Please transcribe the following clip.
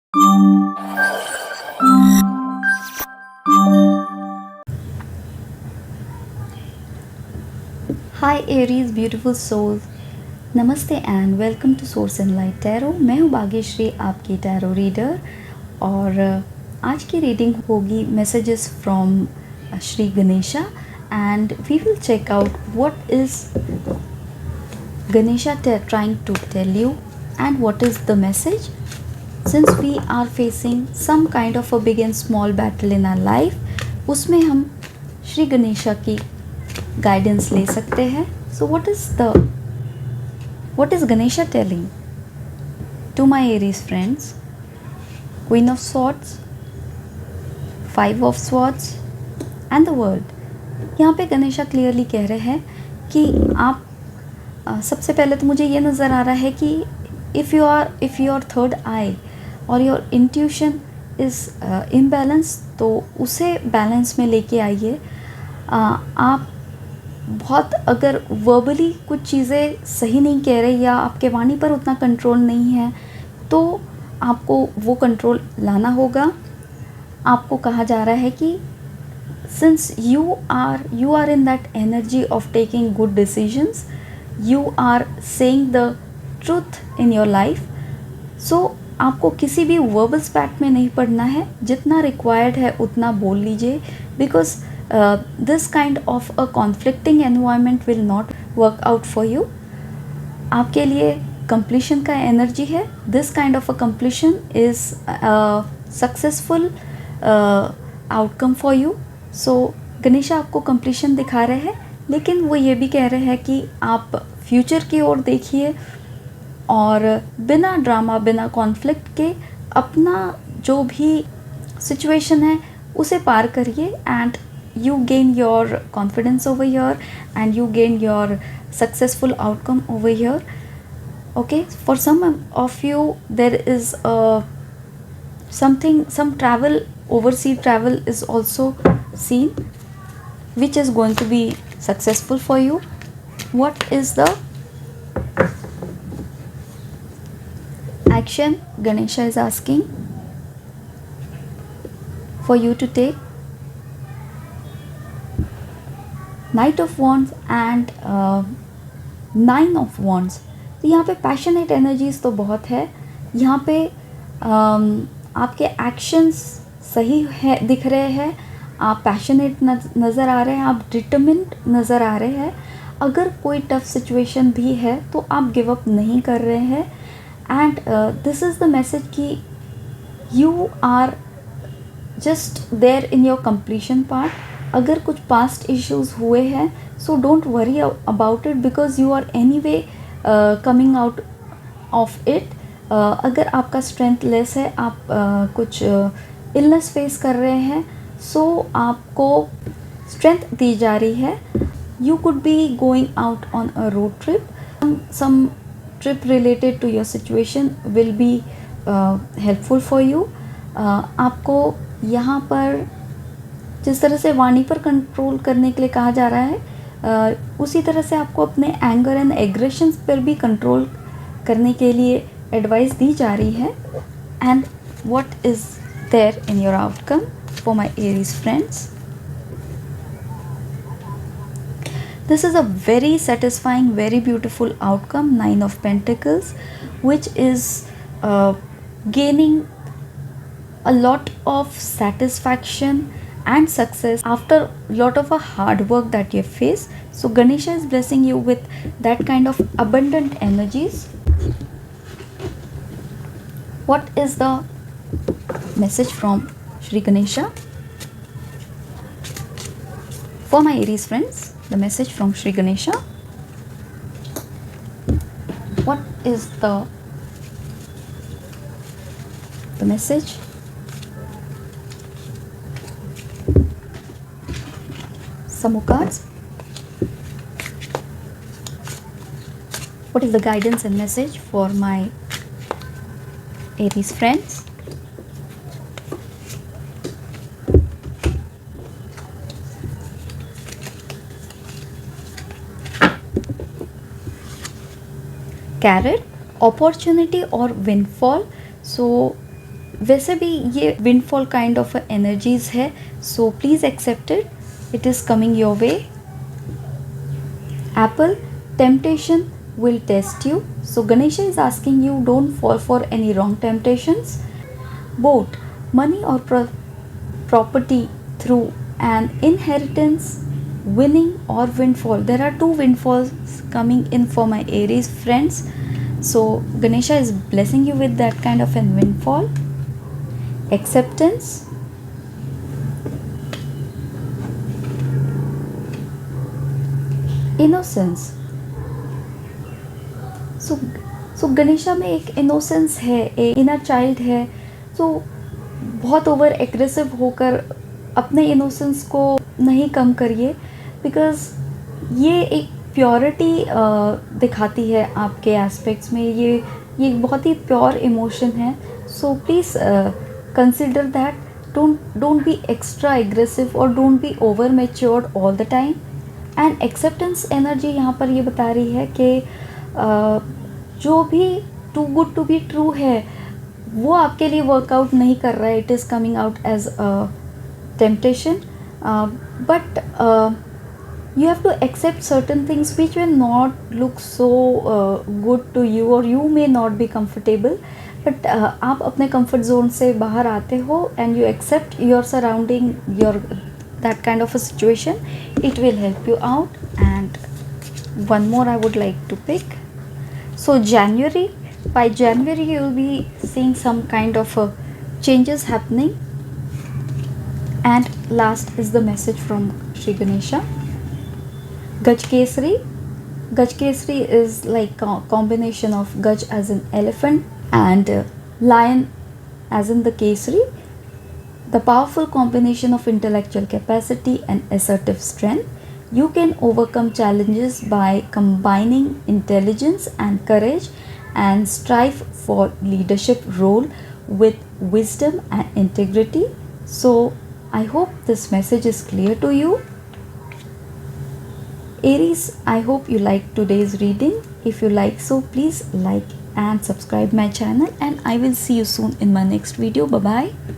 Hi Aries beautiful souls, नमस्ते and welcome to source and light tarot. मैं हूँ भाग्यश्री, आपकी टैरो रीडर। और आज की रीडिंग होगी messages from Shri Ganesha and we will check out what is Ganesha trying to tell you and what is the message. Since we are facing some kind of a big and small battle in our life, उसमें हम श्री गणेशा की guidance ले सकते हैं. So what is Ganesha telling to my Aries friends? Queen of Swords, Five of Swords and the World. यहाँ पे Ganesha clearly कह रहे हैं कि आप सबसे पहले तो मुझे ये नज़र आ रहा है कि इफ़ योर थर्ड आई और योर इंट्यूशन इज़ इम्बैलेंस, तो उसे बैलेंस में लेके आइए. आप बहुत अगर वर्बली कुछ चीज़ें सही नहीं कह रहे या आपके वाणी पर उतना कंट्रोल नहीं है, तो आपको वो कंट्रोल लाना होगा. आपको कहा जा रहा है कि since you are in that energy of taking good decisions, you are saying the truth in your life. So आपको किसी भी वर्बल स्पैट में नहीं पड़ना है. जितना रिक्वायर्ड है उतना बोल लीजिए, because this kind of a conflicting environment will not work out for you. आपके लिए कंप्लीशन का एनर्जी है. This kind of a completion is successful outcome for you. So Ganesha आपको कंप्लीशन दिखा रहे हैं, लेकिन वो ये भी कह रहे हैं कि आप फ्यूचर की ओर देखिए और बिना ड्रामा, बिना कॉन्फ्लिक्ट के अपना जो भी सिचुएशन है उसे पार करिए and you gain your confidence over here and you gain your successful outcome over here. Okay, for some of you there is some travel, overseas travel is also seen, which is going to be successful for you. What is the action Ganesha is asking for you to take? Knight of Wands and Nine of Wands. तो यहाँ पे passionate energies तो बहुत है. यहाँ पे आपके actions सही है, दिख रहे हैं. आप पैशनेट नज़र आ रहे हैं, आप डिटर्मिन्ड नज़र आ रहे हैं. अगर कोई टफ सिचुएशन भी है तो आप गिव अप नहीं कर रहे हैं. And this is the message कि you are just there in your completion part. अगर कुछ पास्ट इश्यूज हुए हैं, so don't worry about it, because you are anyway coming out of it. अगर आपका स्ट्रेंथ लेस है, आप कुछ इलनेस फेस कर रहे हैं, सो आपको स्ट्रेंथ दी जा रही है. You could be going out on a road trip. Some trip related to your situation will be helpful for you. आपको यहाँ पर जिस तरह से वाणी पर कंट्रोल करने के लिए कहा जा रहा है, उसी तरह से आपको अपने एंगर एंड एग्रेशंस पर भी कंट्रोल करने के लिए एडवाइस दी जा रही है. And what is there in your outcome for my Aries friends? This is a very satisfying, very beautiful outcome. Nine of Pentacles, which is gaining a lot of satisfaction and success after a lot of a hard work that you face. So Ganesha is blessing you with that kind of abundant energies. What is the message from Shri Ganesha for my Aries friends? The message from Shri Ganesha. What is the message? Some more cards. What is the guidance and message for my Aries friends? Carrot, opportunity or windfall. So वैसे भी ये windfall kind of energies है, so please accept it, it is coming your way. Apple, temptation will test you. So Ganesha is asking you, don't fall for any wrong temptations. Both money or property through an inheritance, winning or windfall. There are two windfalls coming in for my Aries friends. So Ganesha is blessing you with that kind of a windfall. Acceptance, innocence. So Ganesha में एक innocence है, एक inner child है. तो बहुत over aggressive होकर अपने innocence को नहीं कम करिए, बिकॉज़ ये एक प्योरिटी दिखाती है आपके एस्पेक्ट्स में. ये बहुत ही प्योर इमोशन है. So please consider that. Don't be extra aggressive और don't be over matured all the time. And acceptance energy यहाँ पर ये बता रही है कि जो भी too good to be true है वो आपके लिए वर्कआउट नहीं कर रहा है. It is coming out as temptation, but you have to accept certain things which will not look so good to you, or you may not be comfortable, but आप अपने comfort zone से बाहर आते हो and you accept your surrounding, your that kind of a situation. It will help you out. And one more I would like to pick. So January, by January you will be seeing some kind of changes happening. And last is the message from Shri Ganesha. Gajkesari. Gajkesari is like a combination of Gaj as an elephant and lion as in the Kesari. The powerful combination of intellectual capacity and assertive strength. You can overcome challenges by combining intelligence and courage and strive for leadership role with wisdom and integrity. So I hope this message is clear to you. Aries, I hope you liked today's reading. If you like so, please like and subscribe my channel, and I will see you soon in my next video. Bye bye.